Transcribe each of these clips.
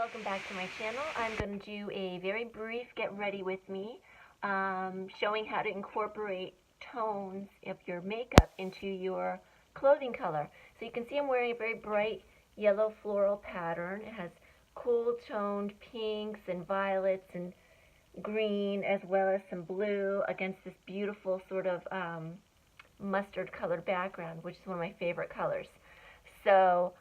welcome back to my channel. I'm going to do a very brief get ready with me, showing how to incorporate tones of your makeup into your clothing color. So you can see I'm wearing a very bright yellow floral pattern. It has cool toned pinks and violets and green as well as some blue against this beautiful sort of mustard colored background, which is one of my favorite colors. So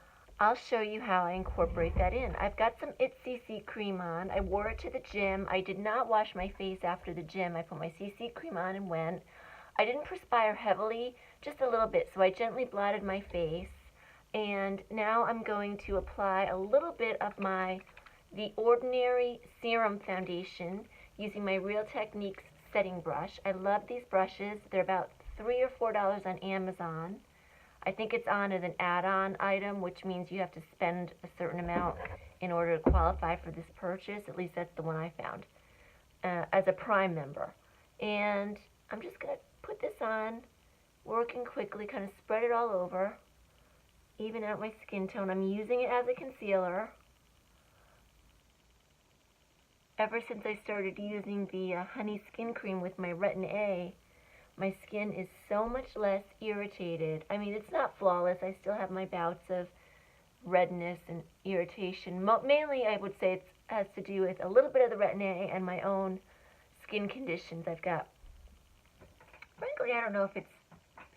I'll show you how I incorporate that in. I've got some It's CC cream on. I wore it to the gym. I did not wash my face after the gym. I put my CC cream on and went. I didn't perspire heavily, just a little bit, so I gently blotted my face. And now I'm going to apply a little bit of the Ordinary Serum Foundation using my Real Techniques setting brush. I love these brushes. They're about $3 or $4 on Amazon. I think it's on as an add-on item, which means you have to spend a certain amount in order to qualify for this purchase. At least that's the one I found, as a Prime member. And I'm just going to put this on, working quickly, kind of spread it all over, even out my skin tone. I'm using it as a concealer. Ever since I started using the Honey Skin Cream with my Retin A, my skin is so much less irritated. I mean, it's not flawless. I still have my bouts of redness and irritation. Mainly, I would say it has to do with a little bit of the Retin A and my own skin conditions. I've got, frankly, I don't know if it's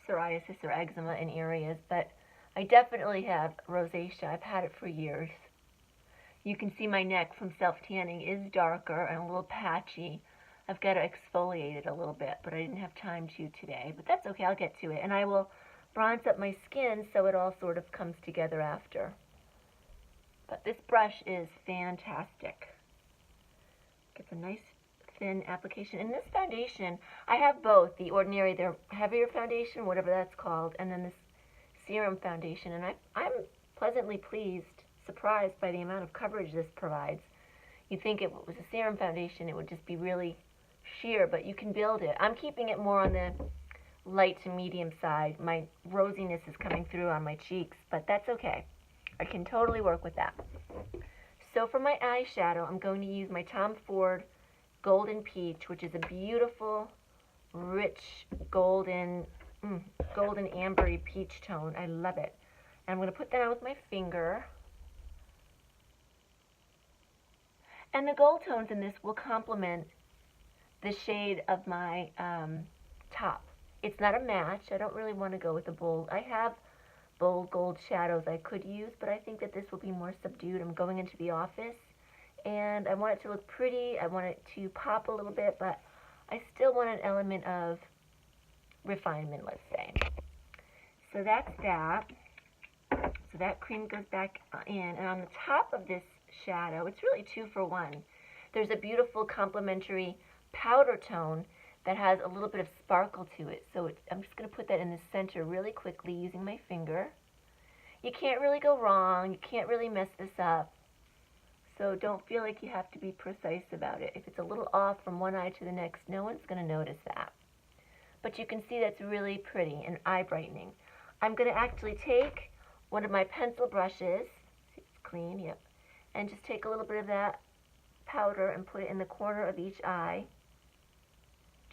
psoriasis or eczema in areas, but I definitely have rosacea. I've had it for years. You can see my neck from self-tanning is darker and a little patchy. I've got to exfoliate it a little bit, but I didn't have time to today. But that's okay, I'll get to it. And I will bronze up my skin so it all sort of comes together after. But this brush is fantastic. Gets a nice thin application. And this foundation, I have both. The Ordinary, their heavier foundation, whatever that's called, and then this Serum Foundation. And I'm pleasantly pleased, surprised by the amount of coverage this provides. You'd think if it was a Serum Foundation, it would just be really sheer, but you can build it. I'm keeping it more on the light to medium side. My rosiness is coming through on my cheeks, but that's okay. I can totally work with that. So for my eyeshadow, I'm going to use my Tom Ford Golden Peach, which is a beautiful, rich, golden ambery peach tone. I love it. And I'm going to put that on with my finger. And the gold tones in this will complement the shade of my top. It's not a match. I don't really want to go with the bold. I have bold gold shadows I could use, but I think that this will be more subdued. I'm going into the office, and I want it to look pretty. I want it to pop a little bit, but I still want an element of refinement, let's say. So that's that. So that cream goes back in, and on the top of this shadow, it's really 2 for 1. There's a beautiful complementary powder tone that has a little bit of sparkle to it. So I'm just going to put that in the center really quickly using my finger. You can't really go wrong. You can't really mess this up. So don't feel like you have to be precise about it. If it's a little off from one eye to the next, no one's going to notice that. But you can see that's really pretty and eye brightening. I'm going to actually take one of my pencil brushes. See, it's clean, yep. And just take a little bit of that powder and put it in the corner of each eye,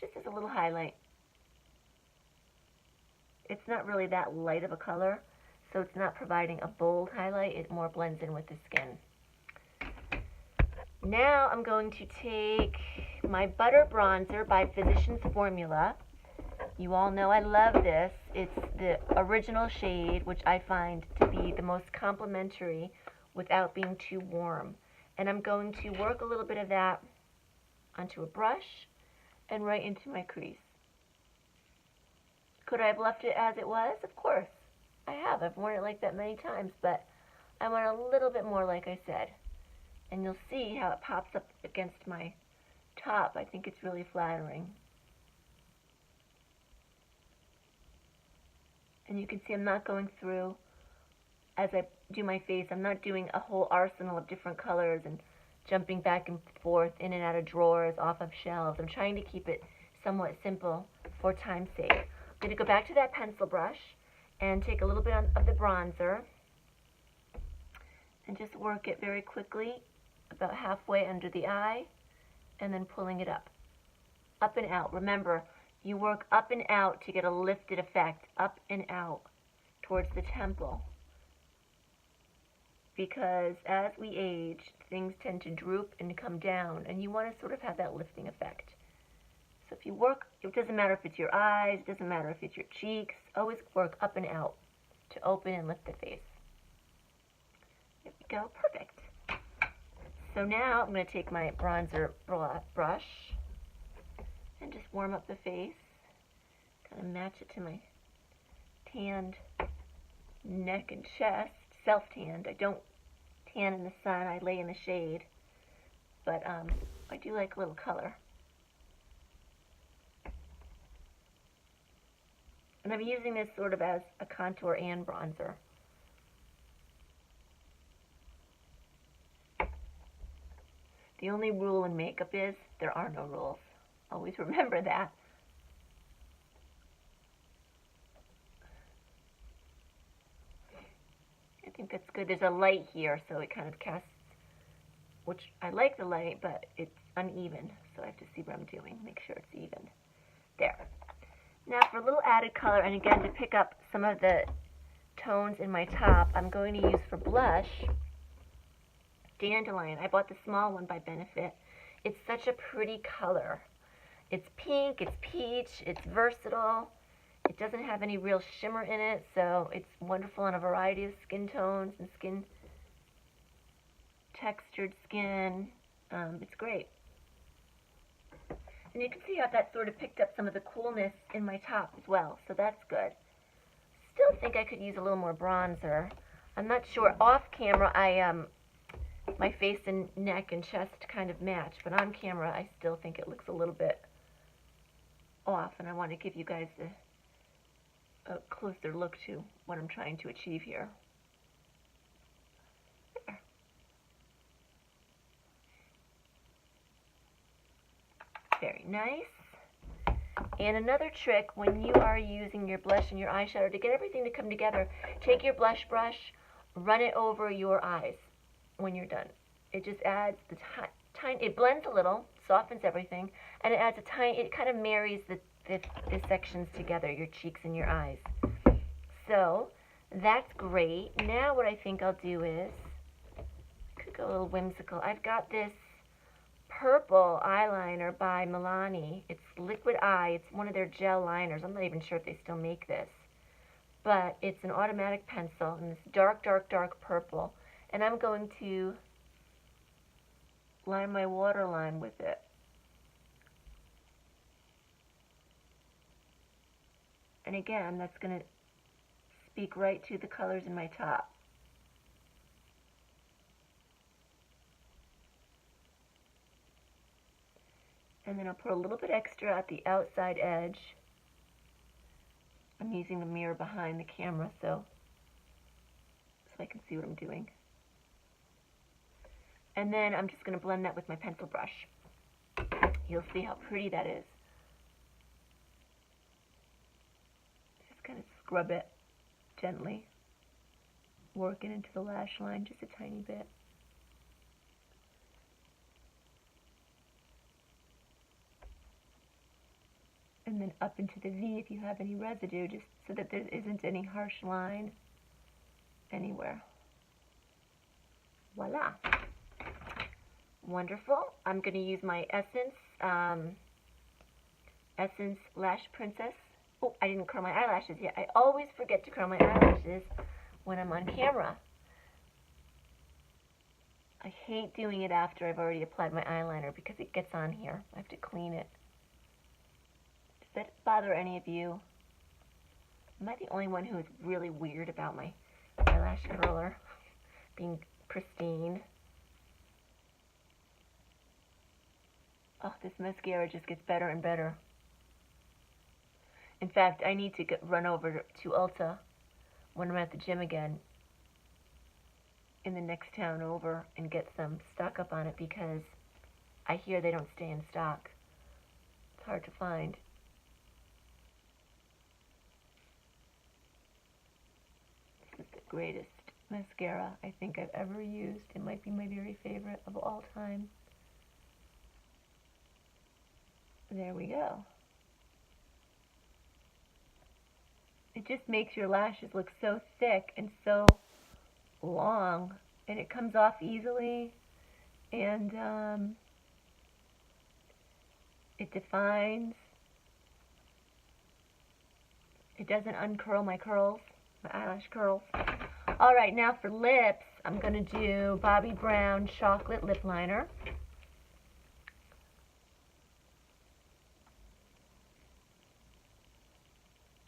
just as a little highlight. It's not really that light of a color, so it's not providing a bold highlight. It more blends in with the skin. Now I'm going to take my Butter Bronzer by Physicians Formula. You all know I love this. It's the original shade, which I find to be the most complimentary without being too warm. And I'm going to work a little bit of that onto a brush and right into my crease. Could I have left it as it was? Of course. I have. I've worn it like that many times, but I want a little bit more, like I said. And you'll see how it pops up against my top. I think it's really flattering. And you can see I'm not going through, as I do my face, I'm not doing a whole arsenal of different colors and jumping back and forth in and out of drawers, off of shelves. I'm trying to keep it somewhat simple for time's sake. I'm going to go back to that pencil brush and take a little bit of the bronzer and just work it very quickly about halfway under the eye, and then pulling it up. Up and out. Remember, you work up and out to get a lifted effect, up and out towards the temple. Because as we age, things tend to droop and come down, and you want to sort of have that lifting effect. So if you work, it doesn't matter if it's your eyes, it doesn't matter if it's your cheeks, always work up and out to open and lift the face. There we go, perfect. So now I'm going to take my bronzer brush and just warm up the face, kind of match it to my tanned neck and chest, self-tanned. I don't tan in the sun, I lay in the shade, but I do like a little color. And I'm using this sort of as a contour and bronzer. The only rule in makeup is there are no rules. Always remember that. I think that's good. There's a light here, so it kind of casts, which I like the light, but it's uneven, so I have to see what I'm doing, make sure it's even. There. Now for a little added color, and again to pick up some of the tones in my top, I'm going to use for blush Dandelion. I bought the small one by Benefit. It's such a pretty color. It's pink, it's peach, it's versatile. It doesn't have any real shimmer in it, so it's wonderful on a variety of skin tones and skin textured skin. It's great. And you can see how that sort of picked up some of the coolness in my top as well, so that's good. Still think I could use a little more bronzer. I'm not sure. Off camera, my face and neck and chest kind of match, but on camera, I still think it looks a little bit off, and I want to give you guys a closer look to what I'm trying to achieve here. There. Very nice. And another trick when you are using your blush and your eyeshadow to get everything to come together, take your blush brush, run it over your eyes when you're done. It just adds the tiny, it blends a little, softens everything, and it adds a tiny, it kind of marries the sections together, your cheeks and your eyes. So that's great. Now what I think I'll do is, could go a little whimsical. I've got this purple eyeliner by Milani. It's Liquid Eye. It's one of their gel liners. I'm not even sure if they still make this. But it's an automatic pencil in this dark, dark, dark purple. And I'm going to line my waterline with it. And again, that's going to speak right to the colors in my top. And then I'll put a little bit extra at the outside edge. I'm using the mirror behind the camera so I can see what I'm doing. And then I'm just going to blend that with my pencil brush. You'll see how pretty that is. Just kind of scrub it gently, working into the lash line just a tiny bit. And then up into the V if you have any residue, just so that there isn't any harsh line anywhere. Voila. Wonderful. I'm going to use my Essence Lash Princess. Oh, I didn't curl my eyelashes yet. I always forget to curl my eyelashes when I'm on camera. I hate doing it after I've already applied my eyeliner because it gets on here. I have to clean it. Does that bother any of you? Am I the only one who is really weird about my eyelash curler being pristine? Oh, this mascara just gets better and better. In fact, I need to run over to Ulta when I'm at the gym again in the next town over and get some stock up on it because I hear they don't stay in stock. It's hard to find. This is the greatest mascara I think I've ever used. It might be my very favorite of all time. There we go. It just makes your lashes look so thick and so long, and it comes off easily, and it defines. It doesn't uncurl my curls, my eyelash curls. Alright, now for lips, I'm going to do Bobbi Brown Chocolate Lip Liner.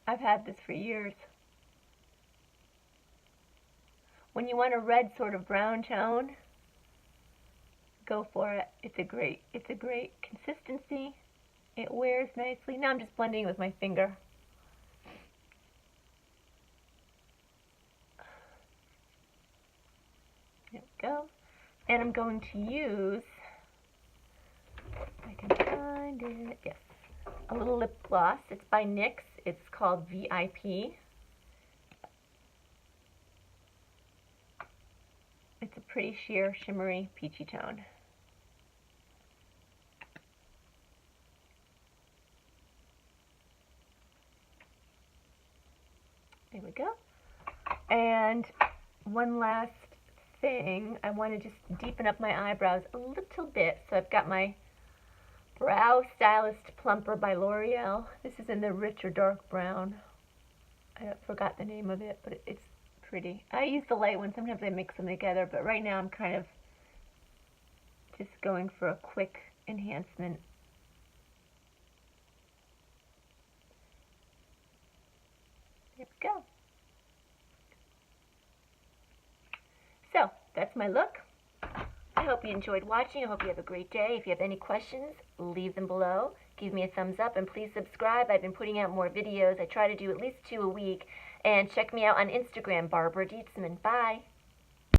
I've had this for years. When you want a red sort of brown tone, go for it. It's a great consistency. It wears nicely. Now I'm just blending with my finger. There we go. And I'm going to use, if I can find it, yes, a little lip gloss. It's by NYX. It's called VIP. It's a pretty sheer, shimmery, peachy tone. There we go. And one last thing, I want to just deepen up my eyebrows a little bit. So I've got my Brow Stylist Plumper by L'Oreal. This is in the rich or dark brown. I forgot the name of it, but it's pretty. I use the light one. Sometimes I mix them together, but right now I'm kind of just going for a quick enhancement. There we go. So, that's my look. I hope you enjoyed watching. I hope you have a great day. If you have any questions, leave them below. Give me a thumbs up and please subscribe. I've been putting out more videos. I try to do at least 2 a week. And check me out on Instagram, Barbara Dietzman. Bye.